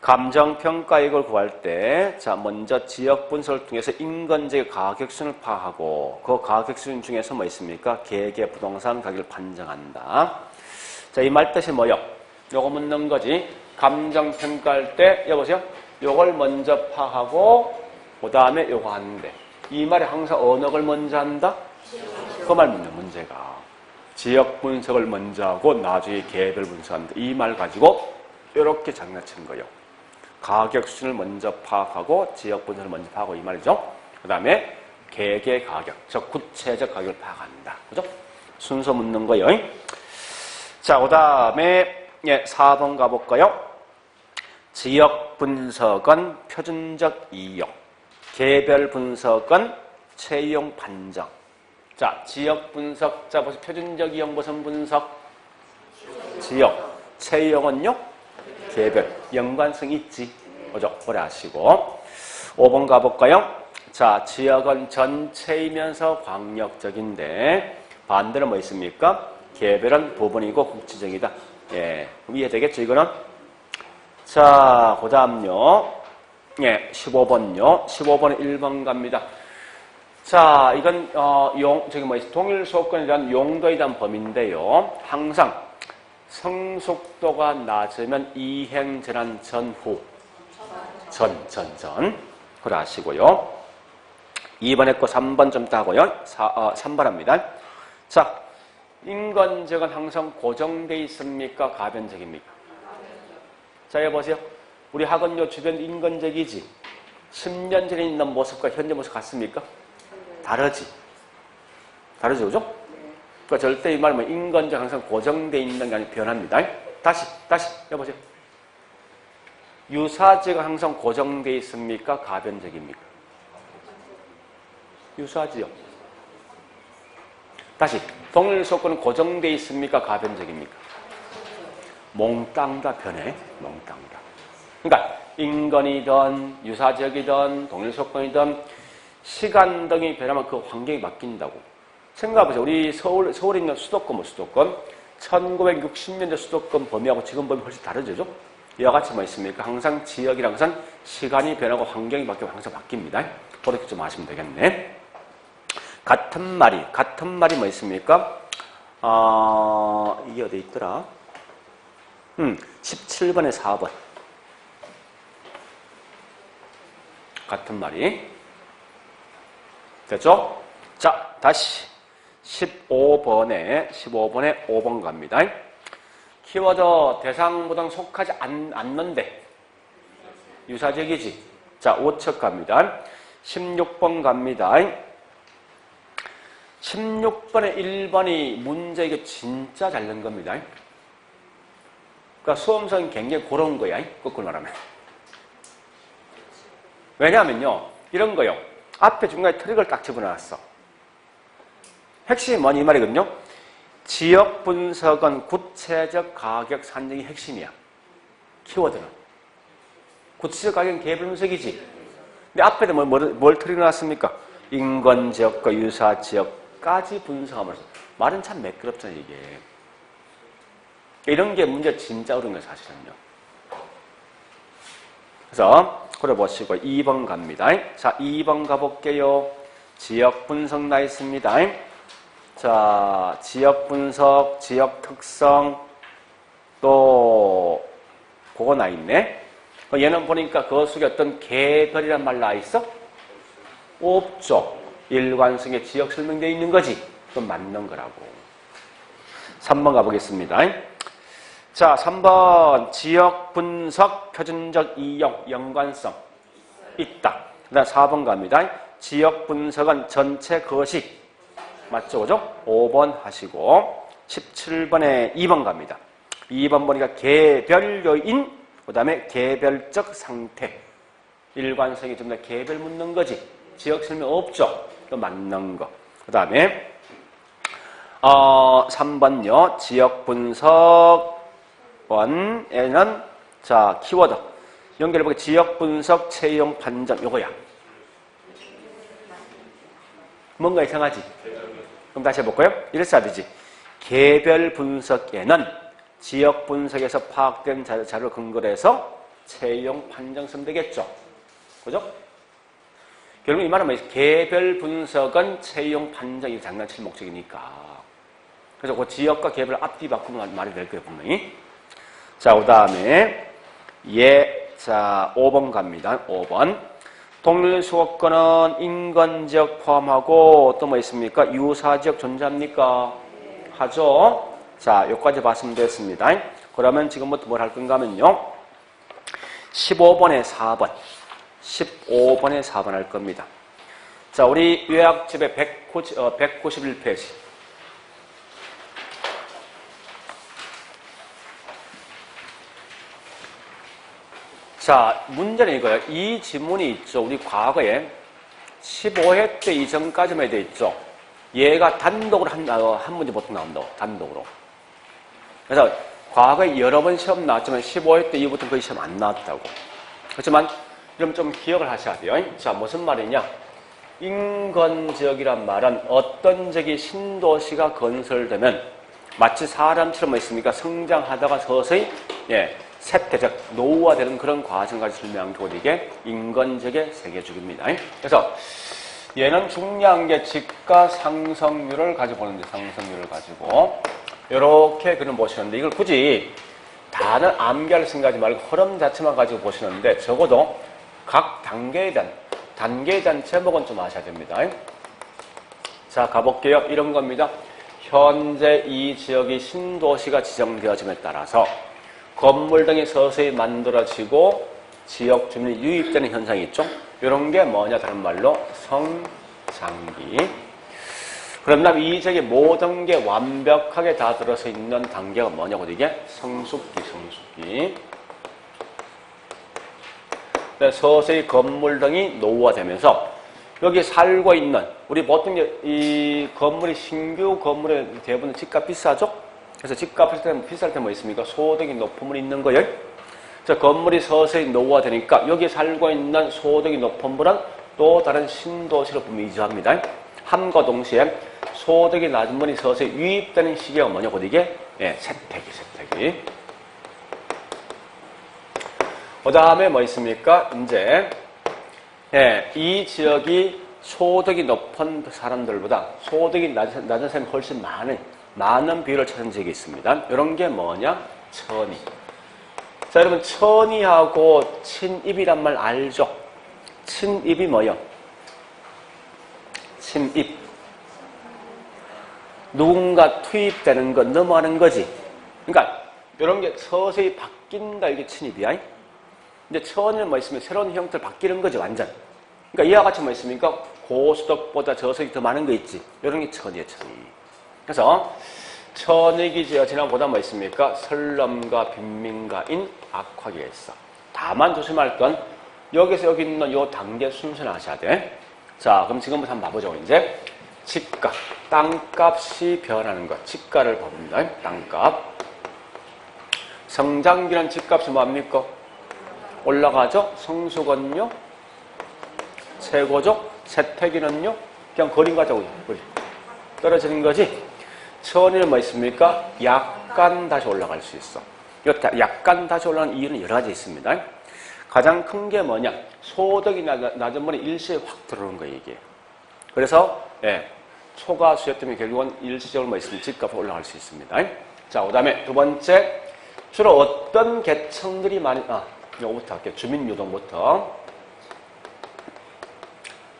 감정평가 이익을 구할 때, 자, 먼저 지역 분석을 통해서 인건적의 가격순을 파악하고, 그 가격순 중에서 뭐 있습니까? 계획의 부동산 가격을 판정한다. 자, 이 말 뜻이 뭐요? 요거 묻는 거지. 감정평가할 때, 여보세요? 요걸 먼저 파악하고, 그 다음에 요거 하는데, 이 말이 항상 어느 걸 먼저 한다? 그 말 묻는 문제가. 지역 분석을 먼저 하고, 나중에 개별 분석한다. 이 말 가지고, 이렇게 장난친 거예요. 가격 수준을 먼저 파악하고 지역 분석을 먼저 파악하고 이 말이죠. 그 다음에 계획의 가격, 즉 구체적 가격을 파악한다. 그죠? 순서 묻는 거예요. 자, 그 다음에 4번 가볼까요? 지역 분석은 표준적 이용, 개별 분석은 체이용 판정. 자, 지역 분석, 자, 무슨 표준적 이용 무슨 분석? 지역. 체이용은요? 개별. 연관성 있지. 그죠? 오래 하시고. 5번 가볼까요? 자, 지역은 전체이면서 광역적인데, 반대로 뭐 있습니까? 개별은 부분이고 국지적이다. 예. 이해되겠죠, 이거는? 자, 그 다음요. 예, 15번요. 15번은 1번 갑니다. 자, 이건, 동일 소건에 대한 용도에 대한 범위인데요. 항상 성숙도가 낮으면 이행전환 전후. 그래 하시고요. 2번 했고 3번 좀 따고요. 3번 합니다. 자, 인건적은 항상 고정되어 있습니까? 가변적입니까? 자, 여보세요. 우리 학원요 주변 인건적이지. 10년 전에 있는 모습과 현재 모습 같습니까? 다르지. 다르죠, 그죠? 그러니까 절대 이 말은 인건적 항상 고정되어 있는 게 아니라 변합니다. 다시, 여보세요. 유사지가 항상 고정되어 있습니까? 가변적입니까? 유사지요. 다시, 동일 소건은 고정되어 있습니까? 가변적입니까? 몽땅 다 변해. 몽땅 다. 그러니까 인건이든 유사지역이든 동일 소건이든 시간 등이 변하면 그 환경이 바뀐다고. 생각해보세요. 우리 서울에 있는 수도권, 1960년대 수도권 범위하고 지금 범위 훨씬 다르죠? 이와 같이 뭐 있습니까? 항상 지역이란 것은 시간이 변하고 환경이 바뀌고 항상 바뀝니다. 그렇게 좀 아시면 되겠네. 같은 말이 뭐 있습니까? 이게 어디 있더라? 17번에 4번. 같은 말이. 됐죠? 자, 다시. 15번에 5번 갑니다. 키워드 대상보다는 속하지 않는데 유사적이지. 자, 5척 갑니다. 16번 갑니다. 16번에 1번이 문제 이게 진짜 잘 낸 겁니다. 그러니까 수험성이 굉장히 고른 거야. 거꾸로 말하면. 왜냐하면요. 이런 거요. 앞에 중간에 트릭을 딱 집어넣었어. 핵심이 뭐니 이 말이거든요. 지역 분석은 구체적 가격 산정이 핵심이야. 키워드는. 구체적 가격은 개별 분석이지. 근데 앞에다 뭘 틀어놨습니까? 인건 지역과 유사 지역까지 분석하면서. 말은 참 매끄럽잖아, 이게. 이런 게 문제 진짜 어려운 거예요, 사실은요. 그래서 그래 보시고 2번 갑니다. 자, 2번 가볼게요. 지역 분석 나 있습니다. 자, 지역 분석, 지역 특성 또 그거 나 있네. 얘는 보니까 그 속에 어떤 개별이란 말 나 있어? 없죠. 일관성의 지역 설명되어 있는 거지. 또 맞는 거라고. 3번 가보겠습니다. 자, 3번 지역 분석 표준적 이용 연관성 있다. 그 다음 4번 갑니다. 지역 분석은 전체 거식 맞죠? 그죠? 5번 하시고 17번에 2번 갑니다. 2번 보니까 개별 요인 그 다음에 개별적 상태 일관성이 좀 더 개별 묻는 거지. 지역 설명 없죠? 또 맞는 거. 그 다음에 3번요. 지역 분석원에는 자 키워드 연결해보게 지역 분석 채용 판정 요거야. 뭔가 이상하지? 그럼 다시 해볼까요? 이렇게 써야 되지. 개별 분석에는 지역 분석에서 파악된 자료를 근거로 해서 채용 판정 쓰면 되겠죠. 그죠? 결국 이 말은 뭐예요? 개별 분석은 채용 판정이 장난칠 목적이니까. 그래서 그 지역과 개별 앞뒤 바꾸면 말이 될 거예요, 분명히. 자, 그 다음에 자, 5번 갑니다. 5번. 동일 수도권은 인근지역 포함하고 또 뭐 있습니까? 유사지역 존재합니까? 하죠. 자, 여기까지 봤으면 됐습니다. 그러면 지금부터 뭘 할 건가 하면요. 15번에 4번. 15번에 4번 할 겁니다. 자, 우리 요약집의 191페이지. 자, 문제는 이거예요. 이 지문이 있죠. 우리 과거에 15회 때 이전까지만 돼 있죠. 얘가 단독으로 한 문제 보통 나온다고. 단독으로. 그래서 과거에 여러 번 시험 나왔지만 15회 때 이후부터 거의 시험 안 나왔다고. 그렇지만 그럼 좀 기억을 하셔야 돼요. 자, 무슨 말이냐? 인근지역이란 말은 어떤 지역이 신도시가 건설되면 마치 사람처럼 뭐 있습니까? 성장하다가 서서히 쇠퇴적, 노후화되는 그런 과정까지 설명한 게 이게 인근지역의 세계주기입니다. 그래서 얘는 중요한 게 집가 상승률을 가지고 보는데 상승률을 가지고 이렇게 그림 보시는데 이걸 굳이 다는 암기할 생각하지 말고 흐름 자체만 가지고 보시는데 적어도 각 단계에 대한 제목은 좀 아셔야 됩니다. 자, 가볼게요. 이런 겁니다. 현재 이 지역이 신도시가 지정되어짐에 따라서 건물 등이 서서히 만들어지고 지역 주민이 유입되는 현상이 있죠. 이런 게 뭐냐 다른 말로 성장기. 그럼 다음 이 지역의 모든 게 완벽하게 다 들어서 있는 단계가 뭐냐고 이게 성숙기. 서서히 건물 등이 노후화되면서 여기 살고 있는 우리 보통 이 건물이 신규 건물의 대부분 집값 비싸죠? 그래서 집값 비쌀 때 뭐 있습니까? 소득이 높은 분이 있는 거예요. 자, 건물이 서서히 노후화되니까 여기 살고 있는 소득이 높은 분은 또 다른 신도시로 분명히 이주합니다. 함과 동시에 소득이 낮은 분이 서서히 유입되는 시기가 뭐냐고 이게 세택이. 그 다음에 뭐 있습니까? 이제 이 지역이 소득이 높은 사람들보다 소득이 낮은 사람이 훨씬 많은 비율을 찾은 지역이 있습니다. 이런 게 뭐냐? 천이. 자, 여러분 천이하고 친입이란 말 알죠? 친입이 뭐요? 친입. 누군가 투입되는 거 넘어가는 거지. 그러니까 이런 게 서서히 바뀐다 이게 친입이야. 근데 천은 뭐 있으면 새로운 형태로 바뀌는 거지 완전. 그러니까 이와 같이 뭐 있습니까? 고소득보다 저소득이 더 많은 거 있지. 이런 게 천이에요, 천이. 그래서 천익이 지나보다 뭐 있습니까? 설럼과 빈민가인 악화기가 있어. 다만 조심할 건 여기서 여기 있는 요 단계 순서는 아셔야 돼. 자, 그럼 지금부터 한번 봐보죠. 이제 집값, 땅값이 변하는 것. 집가를 봅니다. 땅값. 성장기는 집값이 뭐합니까? 올라가죠? 성수건요? 최고죠? 세태기는요? 그냥 거리 가자고요. 거리. 떨어지는 거지? 천일은 뭐 있습니까? 약 약간 다시 올라갈 수 있어. 약간 다시 올라가는 이유는 여러 가지 있습니다. 가장 큰 게 뭐냐? 소득이 낮은 분이 일시에 확 들어오는 거예요, 이게. 그래서, 초과 수요 때문에 결국은 일시적으로 뭐 있으면 집값이 올라갈 수 있습니다. 자, 그 다음에 두 번째, 주로 어떤 계층들이 많이, 요거부터 할게요. 주민유동부터.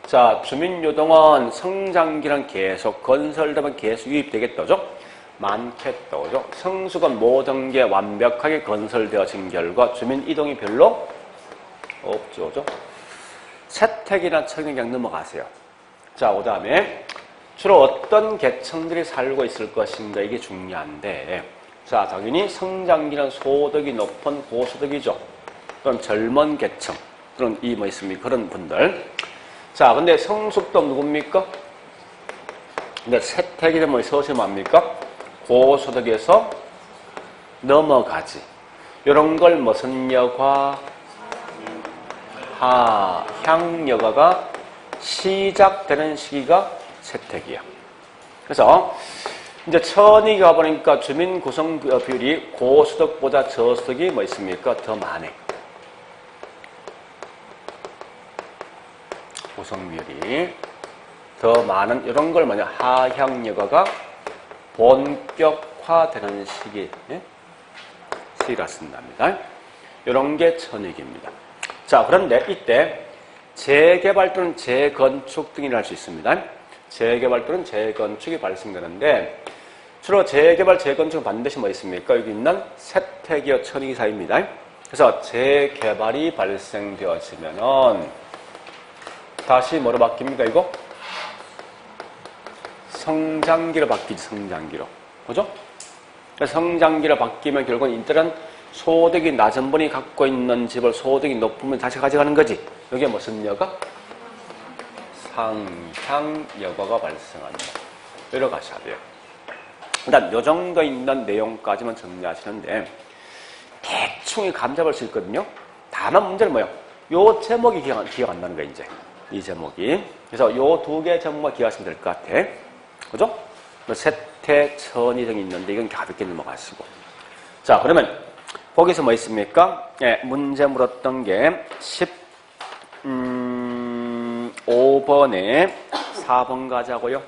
자, 주민유동은 성장기는 계속, 건설되면 계속 유입되겠다죠? 많겠다, 그죠? 성수건 모든 게 완벽하게 건설되어진 결과 주민이동이 별로 없죠, 그죠? 세택이나 청년 그냥 넘어가세요. 자, 그 다음에 주로 어떤 계층들이 살고 있을 것인가, 이게 중요한데, 자, 당연히 성장기는 소득이 높은 고소득이죠. 또는 젊은 계층, 그런 이 뭐 있습니까? 그런 분들. 자, 근데 성숙도 누굽니까? 근데 세택이 뭐 서서 뭡니까? 고소득에서 넘어가지. 이런 걸 무슨 여과? 하향여가가 시작되는 시기가 세택이야. 그래서 이제 천이 가보니까 주민 구성 비율이 고소득보다 저소득이 뭐 있습니까? 더 많네. 구성 비율이 더 많은 이런 걸 뭐냐? 하향여가가 본격화되는 시기가 쓴답니다. 이런 게 천익입니다. 자, 그런데 이때 재개발 또는 재건축 등을 할 수 있습니다. 재개발 또는 재건축이 발생되는데 주로 재개발, 재건축은 반드시 뭐 있습니까? 여기 있는 세택이와 천익이 사이입니다. 그래서 재개발이 발생되어지면은 다시 뭐로 바뀝니까, 이거? 성장기로 바뀌지, 성장기로. 그죠? 성장기로 바뀌면 결국은 이들은 소득이 낮은 분이 갖고 있는 집을 소득이 높으면 다시 가져가는 거지. 여기에 무슨 여가? 상향여가가 발생한다. 여러 가지 하대요. 일단 요 정도 있는 내용까지만 정리하시는데 대충 감잡을 수 있거든요. 다만 문제는 뭐예요? 요 제목이 기억 안 나는 거예요, 이제. 이 제목이. 그래서 요 두 개 제목만 기억하시면 될 것 같아. 그죠? 세태, 천이 등이 있는데 이건 가볍게 넘어가시고. 자, 그러면 거기서 뭐 있습니까? 문제 물었던 게 15번에 4번 가자고요.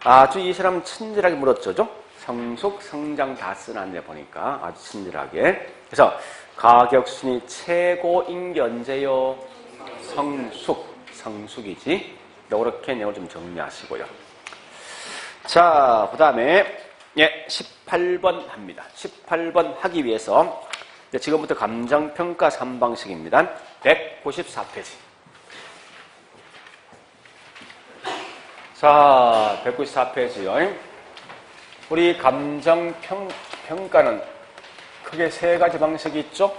아주 이 사람 친절하게 물었죠. 성숙, 성장 다 쓰는데 보니까 아주 친절하게. 그래서 가격순위 최고인 게 언제요? 성숙이지. 이렇게 내용을 좀 정리하시고요. 자, 그 다음에 18번 합니다. 18번 하기 위해서 지금부터 감정평가 3방식입니다. 194페이지. 자, 194페이지요. 우리 감정평가는 크게 세 가지 방식이 있죠.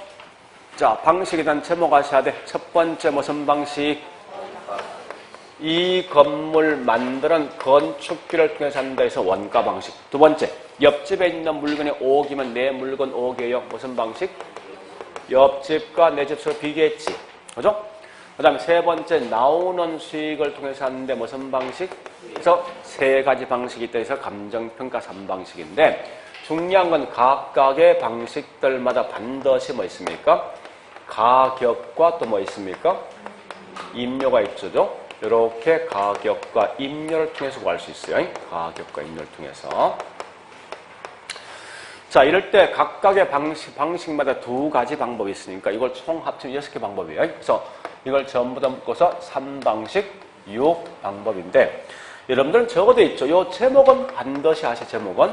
자, 방식에 대한 제목하셔야 돼. 첫 번째 무슨 방식? 이 건물 만드는 건축비를 통해서 한다 해서 원가 방식. 두 번째, 옆집에 있는 물건이 5억이면 내 물건 5억이에요. 무슨 방식? 옆집과 내 집 서로 비교했지. 그죠? 그 다음에 세 번째, 나오는 수익을 통해서 하는데 무슨 방식? 그래서 세 가지 방식이 있다 해서 감정평가 3방식인데 중요한 건 각각의 방식들마다 반드시 뭐 있습니까? 가격과 또 뭐 있습니까? 임료가 있죠. 이렇게 가격과 임료를 통해서 구할 수 있어요. 가격과 임료를 통해서. 자, 이럴 때 각각의 방식마다 두 가지 방법이 있으니까 이걸 총 합치면 6개 방법이에요. 그래서 이걸 전부 다 묶어서 3방식 6방법인데 여러분들은 적어도 있죠. 이 제목은 반드시 아셔. 제목은.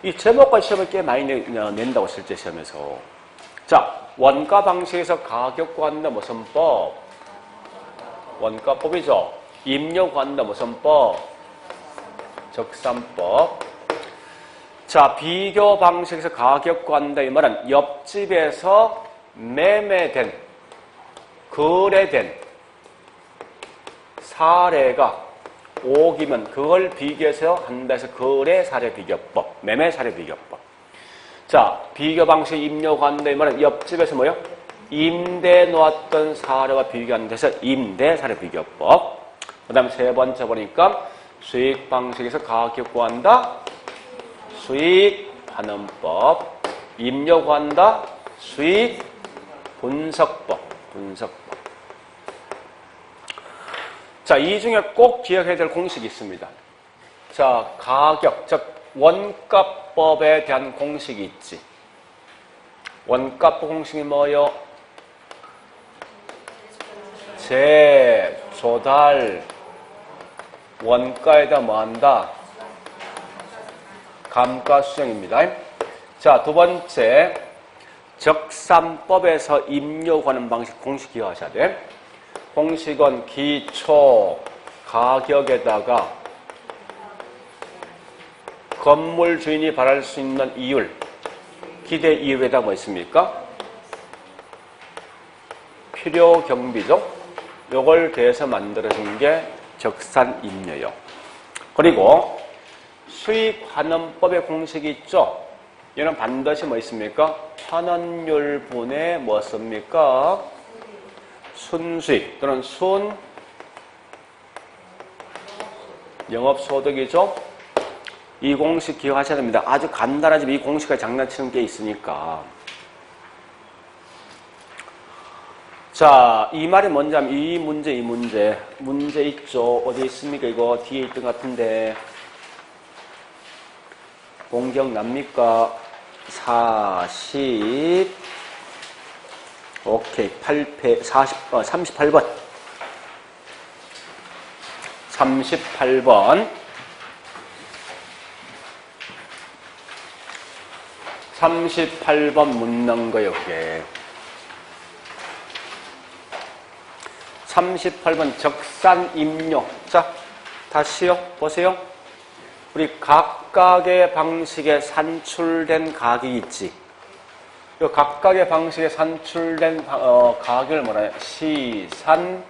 이 제목과 시험을 꽤 많이 낸다고 실제 시험에서. 자, 원가 방식에서 가격 구한다 무슨 법? 원가법이죠. 임료 구한다 무슨 법? 적산법. 자, 비교 방식에서 가격 구한다 이 말은 옆집에서 매매된, 거래된 사례가 5억이면 그걸 비교해서 한다 해서 거래 사례 비교법, 매매 사례 비교법. 자, 비교 방식 임료 구한다 이 말은 옆집에서 뭐요? 임대 놓았던 사례와 비교하는 데서 임대 사례 비교법. 그 다음에 세 번째 보니까 수익 방식에서 가격 구한다 수익환원법. 입력 구한다. 수익 분석법. 자, 이 중에 꼭 기억해야 될 공식이 있습니다. 자, 가격, 즉 원가법에 대한 공식이 있지. 원가법 공식이 뭐요? 재, 조달, 원가에다 뭐한다? 감가수정입니다. 자, 두 번째, 적산법에서 입력하는 방식 공식 기억하셔야 돼. 공식은 기초 가격에다가 건물 주인이 바랄 수 있는 이율, 기대 이율에다 뭐 있습니까? 필요 경비죠. 요걸 대해서 만들어진 게 적산임료요. 그리고 수익환원법의 공식이 있죠. 얘는 반드시 뭐 있습니까? 환원율 분의 뭐 씁니까? 순수익 또는 순 영업소득이죠. 이 공식 기억하셔야 됩니다. 아주 간단하지만 이 공식에 장난치는 게 있으니까. 자, 이 말이 뭔지 하면 이 문제 있죠. 어디 있습니까? 이거 뒤에 있던 것 같은데 공격 납니까? 40 오케이 38번 38번 묻는 거예요. 그게 38번 적산임료. 자, 다시요. 보세요. 우리 각각의 방식에 산출된 가격이 있지. 이 각각의 방식에 산출된 가격을 뭐라 해요? 시산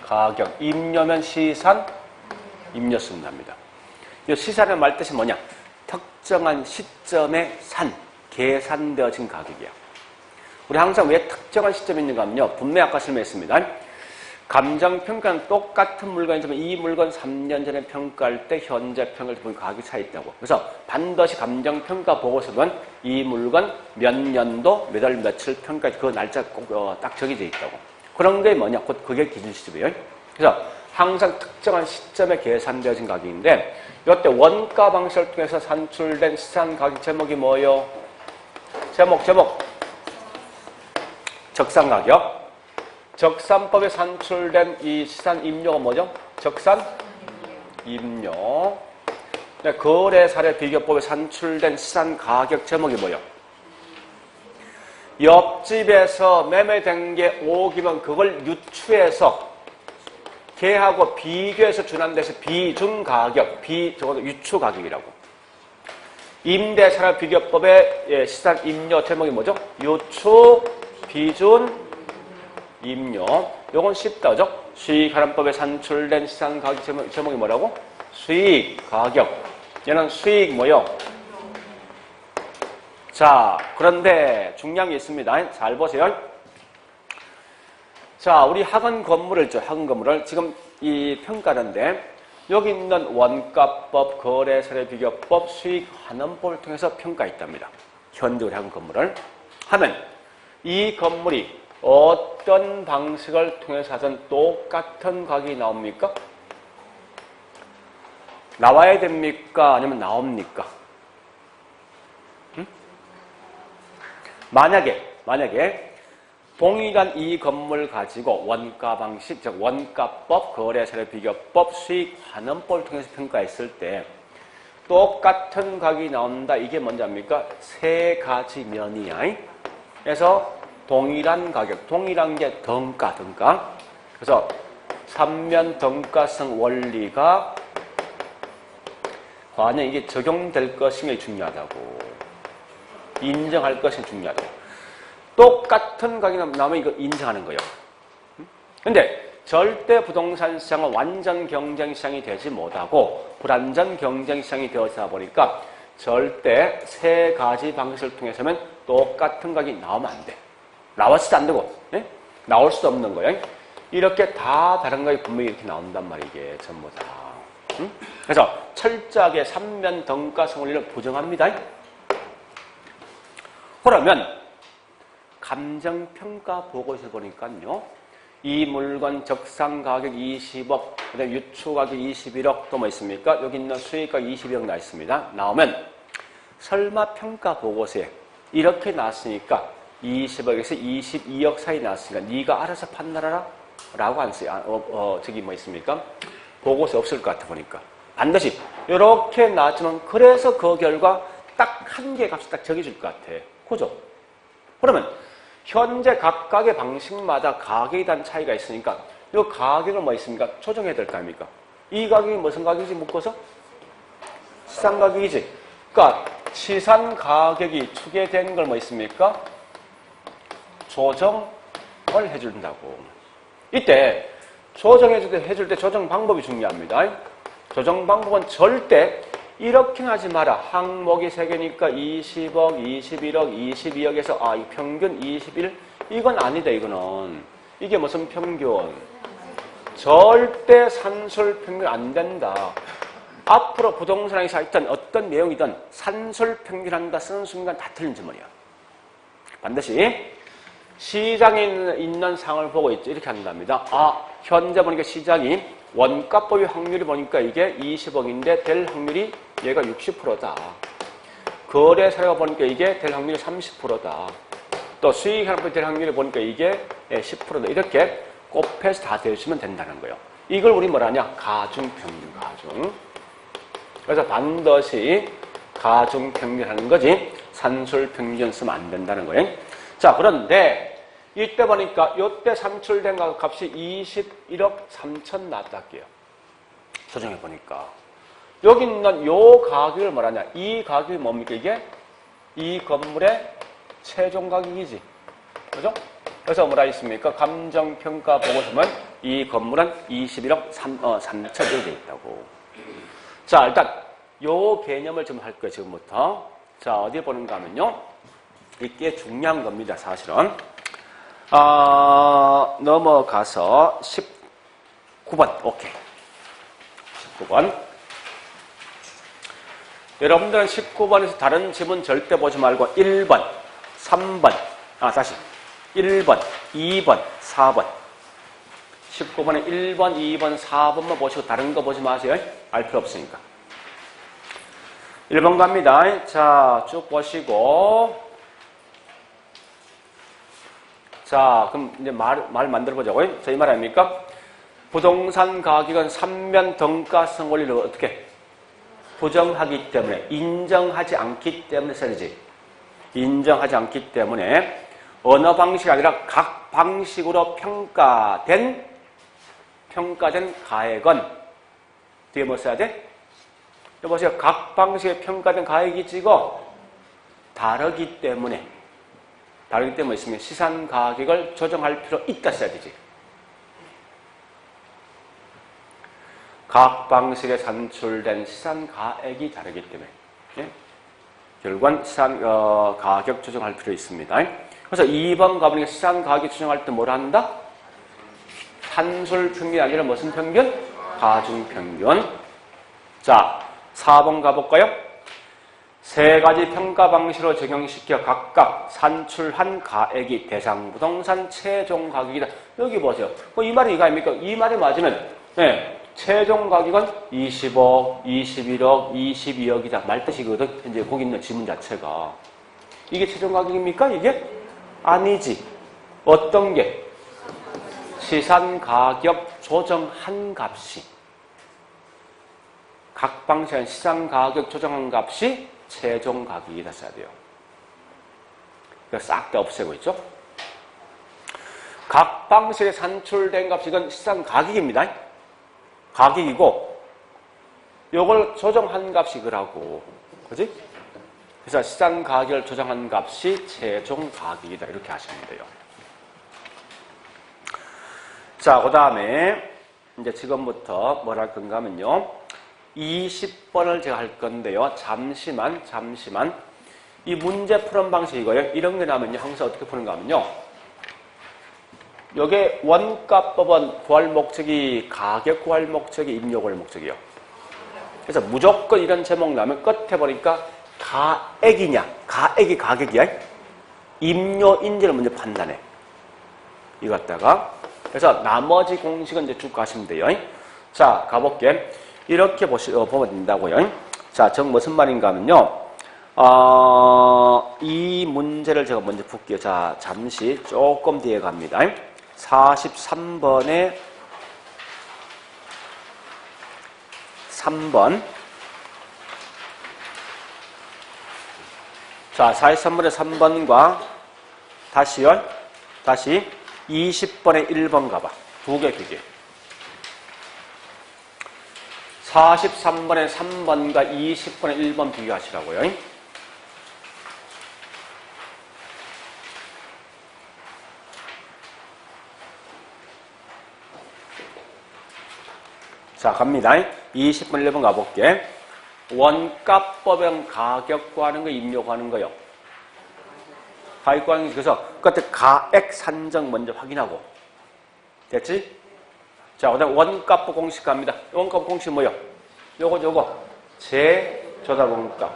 가격. 임료면 시산, 임료 쓴답니다. 이 시산의 말뜻이 뭐냐? 특정한 시점에 계산되어진 가격이야. 우리 항상 왜 특정한 시점이 있는가 하면요. 분명히 아까 설명했습니다. 감정평가는 똑같은 물건이지만 이 물건 3년 전에 평가할 때 현재 평가할 때 보면 가격이 차이 있다고. 그래서 반드시 감정평가 보고서는 이 물건 몇 년도 몇 월 며칠 평가할 때 그 날짜 꼭 딱 정해져 있다고. 그런 게 뭐냐? 곧 그게 기준 시점이에요. 그래서 항상 특정한 시점에 계산되어진 가격인데 이때 원가 방식을 통해서 산출된 시산 가격 제목이 뭐예요? 제목 적산 가격. 적산법에 산출된 이 시산 임료가 뭐죠? 적산 임료. 거래 사례 비교법에 산출된 시산 가격 제목이 뭐예요? 옆집에서 매매된 게 5억이면 그걸 유추해서 걔하고 비교해서 준한데서 비준 가격, 적어도 유추 가격이라고. 임대사례 비교법의 시산 임료 제목이 뭐죠? 유추, 비준, 임료. 요건 쉽다, 그죠? 수익환원법에 산출된 시산 가격 제목이 뭐라고? 수익 가격. 얘는 수익 뭐요? 자, 그런데 중요한 게 있습니다. 잘 보세요. 자, 우리 학원 건물을 지금 이 평가하는데 여기 있는 원가법, 거래사례 비교법, 수익환원법을 통해서 평가했답니다. 현재 우리 학원 건물을 하면 이 건물이 어떤 방식을 통해서 하든 똑같은 가격이 나옵니까? 나와야 됩니까? 아니면 나옵니까? 응? 만약에 동일한 이 건물 가지고 원가 방식, 즉 원가법, 거래사례 비교법, 수익환원법을 통해서 평가했을 때 똑같은 가격이 나온다. 이게 뭔지 압니까? 세 가지 면이야. 그래서 동일한 가격, 동일한 게 등가. 그래서 삼면 등가성 원리가 과연 이게 적용될 것인가 중요하다고. 인정할 것이 중요하다고. 똑같은 가격이 나오면 이거 인정하는 거예요. 근데 절대 부동산 시장은 완전 경쟁 시장이 되지 못하고 불완전 경쟁 시장이 되어서 보니까 절대 세 가지 방식을 통해서는 똑같은 가격이 나오면 안 돼. 나왔어도 안 되고, 예? 나올 수도 없는 거예요. 이렇게 다 다른 가격이 분명히 이렇게 나온단 말이에요, 전부 다. 그래서 철저하게 삼면 등가성원리를 부정합니다. 그러면 감정평가 보고서 보니까요. 이 물건 적상가격 20억, 그다음에 유추가격 21억, 또 뭐 있습니까? 여기 있는 수익가격 22억 나 있습니다. 나오면 설마 평가 보고서에 이렇게 나왔으니까 20억에서 22억 사이 나왔으니까 네가 알아서 판단하라 라고 안 써요. 저기 뭐 있습니까? 보고서 없을 것 같아 보니까. 반드시 이렇게 나왔지만 그래서 그 결과 딱 한 개 값을 딱 정해줄 것 같아. 그죠? 그러면 현재 각각의 방식마다 가격에 대한 차이가 있으니까 이 가격을 뭐 있습니까? 조정해야 될 거 아닙니까? 이 가격이 무슨 가격이지 묶어서? 시장 가격이지. 그러니까 시산 가격이 추계된 걸 뭐 있습니까? 조정을 해준다고. 이때 조정해줄 때 조정 방법이 중요합니다. 조정 방법은 절대 이렇게는 하지 마라. 항목이 3개니까 20억, 21억, 22억에서 이 평균 21, 이건 아니다. 이거는. 이게 무슨 평균? 절대 산술 평균 안 된다. 앞으로 부동산에서 일단 어떤 내용이든 산술 평균한다 쓰는 순간 다 틀린 질문이야. 반드시 시장에 있는 상을 보고 있죠. 이렇게 한답니다. 현재 보니까 시장이 원가법의 확률이 보니까 이게 20억인데 될 확률이 얘가 60%다. 거래 사례가 보니까 이게 될 확률이 30%다. 또 수익 현황법이 될 확률이 보니까 이게 10%다. 이렇게 곱해서 다 대주시면 된다는 거예요. 이걸 우리 뭐라 하냐? 가중평균, 가중. 그래서 반드시 가중평균 하는 거지 산술평균 쓰면 안 된다는 거예요. 자, 그런데 이때 보니까 이때 산출된 값이 21억 3천 나왔다 할게요. 조정해 보니까. 여기 있는 요 가격을 뭐라냐? 이 가격이 뭡니까? 이게 이 건물의 최종 가격이지. 그죠? 그래서 뭐라 있습니까? 감정평가 보고서면 이 건물은 21억 3천이 돼 있다고. 자, 일단 요 개념을 좀 할 거예요, 지금부터. 자, 어디 보는가 하면요. 이게 중요한 겁니다, 사실은. 넘어가서 19번. 오케이. 19번. 여러분들은 19번에서 다른 지문 절대 보지 말고 1번, 3번, 다시 1번, 2번, 4번. 19번에 1번, 2번, 4번만 보시고 다른 거 보지 마세요. 알 필요 없으니까. 1번 갑니다. 자, 쭉 보시고. 자, 그럼 이제 말 만들어 보자고요. 자, 이 말 아닙니까? 부동산 가격은 삼면 등가성 원리를 어떻게? 부정하기 때문에, 인정하지 않기 때문에 써야지. 인정하지 않기 때문에 어느 방식이 아니라 각 방식으로 평가된 가액은 뒤에 뭐 써야 돼? 여보세요. 각 방식에 평가된 가액이 지고 다르기 때문에 있으면 시산 가격을 조정할 필요 있다 써야 되지. 각 방식에 산출된 시산 가액이 다르기 때문에 결국은 시산 가격 조정할 필요 있습니다. 그래서 2번 가보니까 시산 가격 조정할 때 뭐라 한다? 산술 평균이 아니라 무슨 평균? 가중 평균. 자, 4번 가볼까요? 세 가지 평가 방식으로 적용시켜 각각 산출한 가액이 대상 부동산 최종 가격이다. 여기 보세요. 이 말이 이거 아닙니까? 이 말이 맞으면 최종 가격은 20억, 21억, 22억이다. 말뜻이거든. 이제 거기 있는 지문 자체가. 이게 최종 가격입니까? 이게? 아니지. 어떤 게? 시산 가격 조정한 값이. 각 방식은 시산 가격 조정한 값이 최종 가격이다 써야 돼요. 싹 다 없애고 있죠. 각 방식에 산출된 값이 이건 시산 가격입니다. 가격이고 요걸 조정한 값이 이거라고. 그지? 그래서 시산 가격을 조정한 값이 최종 가격이다. 이렇게 하시면 돼요. 자, 그 다음에 이제 지금부터 뭘 할 건가 하면요. 20번을 제가 할 건데요. 잠시만. 이 문제 푸는 방식이고요. 이런 게 나면요. 항상 어떻게 푸는가 하면요. 요게 원가법은 구할 목적이 가격 구할 목적이 입력 구할 목적이요. 그래서 무조건 이런 제목 나오면 끝에 보니까 가액이냐, 가액이 가격이야. 임요인지를 먼저 판단해. 이거 갖다가. 그래서 나머지 공식은 이제 쭉 가시면 돼요. 자, 가볼게. 이렇게 보면 된다고요. 자, 무슨 말인가 하면요. 이 문제를 제가 먼저 풀게요. 자, 잠시 조금 뒤에 갑니다. 43번에 3번. 자, 43번에 3번과 다시요. 다시 20번에 1번 가봐. 두 개 비교. 43번에 3번과 20번에 1번 비교하시라고요. 자, 갑니다. 20번 1번 가볼게. 원가법은 가격 구하는 거, 임요 구하는 거요. 가격 구하는 거, 그래서 그때 가액 산정 먼저 확인하고. 됐지? 자, 그 다음 원가법 공식 갑니다. 원가법 공식 뭐요? 요거. 재조달 원가,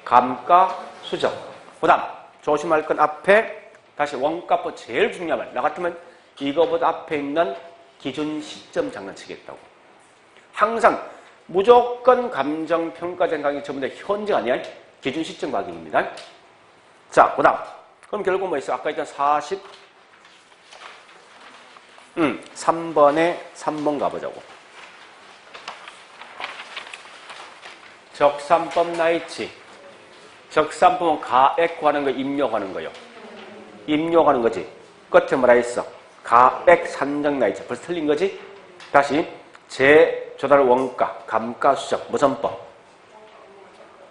감가, 수정. 그 다음, 조심할 건 앞에, 다시 원가법 제일 중요한 말. 나 같으면 이거보다 앞에 있는 기준 시점 장난치겠다고. 항상 무조건 감정평가된 가격이 전부 다 현재 아니야? 기준 시점 가격입니다. 자, 그 다음. 그럼 결국 뭐 있어? 아까 있던 3번에 3번 가보자고. 적산법 나있지. 적산법은 가액 구하는 거, 임요 구하는 거요. 임요 구하는 거지. 끝에 뭐라 했어? 가액 산정 나있지. 벌써 틀린 거지? 다시. 재조달 원가, 감가, 수정. 무슨 법?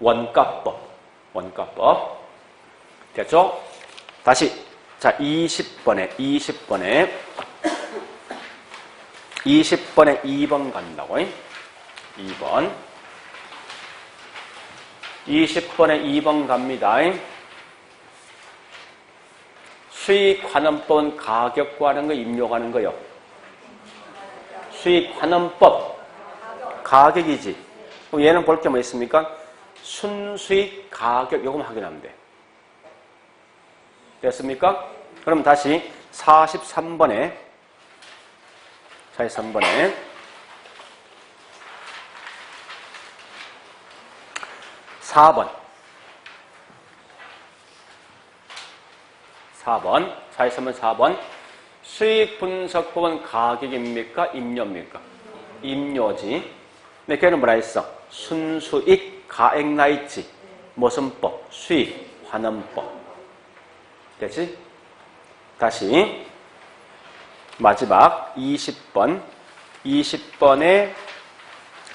원가법. 됐죠? 다시. 자, 20번에 2번 간다고. 2번. 20번에 2번 갑니다. 수익환원법은 가격 구하는 거, 임요 구하는 거요. 수익환원법. 가격이지. 그럼 얘는 볼 게 뭐 있습니까? 순수익 가격, 요거만 확인하면 돼. 됐습니까? 그럼 다시 43번에 4번. 43번 4번. 수익 분석법은 가격입니까? 임요입니까? 임요지. 근데 걔는 뭐라 했어? 순수익 가액 나있지. 무슨 법? 수익 환원법. 됐지? 다시 마지막 20번에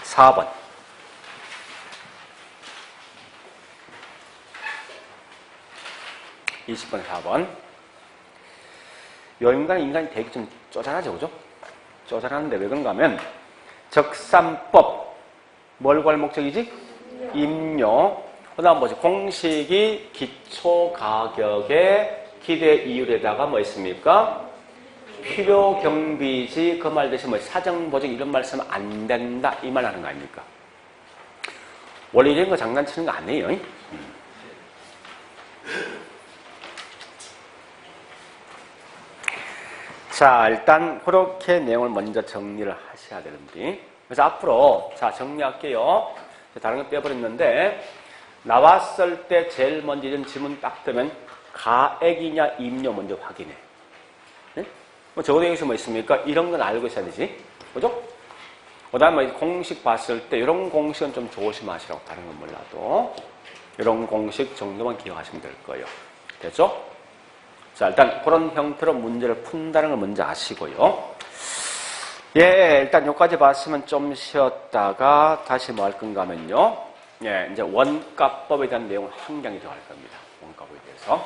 4번. 20번에 4번. 요 인간이 되게 좀 쪼잔하죠, 그죠? 쪼잔한데 왜 그런가 하면 적산법. 뭘 구할 목적이지? 임요. 그 다음 뭐지? 공식이 기초가격의 기대 이율에다가 뭐 있습니까? 필요 경비지. 그 말 대신 뭐 사정보증 이런 말 쓰면 안 된다. 이 말 하는 거 아닙니까? 원래 이런 거 장난치는 거 아니에요. 자, 일단 그렇게 내용을 먼저 정리를 하셔야 되는데, 그래서 앞으로 자 정리할게요. 다른 거 빼버렸는데 나왔을 때 제일 먼저 이런 지문 딱 뜨면 가액이냐 임요 먼저 확인해. 네? 뭐 적어도 여기서 뭐 있습니까? 이런 건 알고 있어야 되지, 그죠? 그 다음에 공식 봤을 때 이런 공식은 좀 조심하시라고. 다른 건 몰라도 이런 공식 정도만 기억하시면 될 거예요. 됐죠? 자, 일단 그런 형태로 문제를 푼다는 걸 먼저 아시고요. 예, 일단 여기까지 봤으면 좀 쉬었다가 다시 뭐 할 건가 하면요. 예, 이제 원가법에 대한 내용을 한 강의 더 할 겁니다. 원가법에 대해서.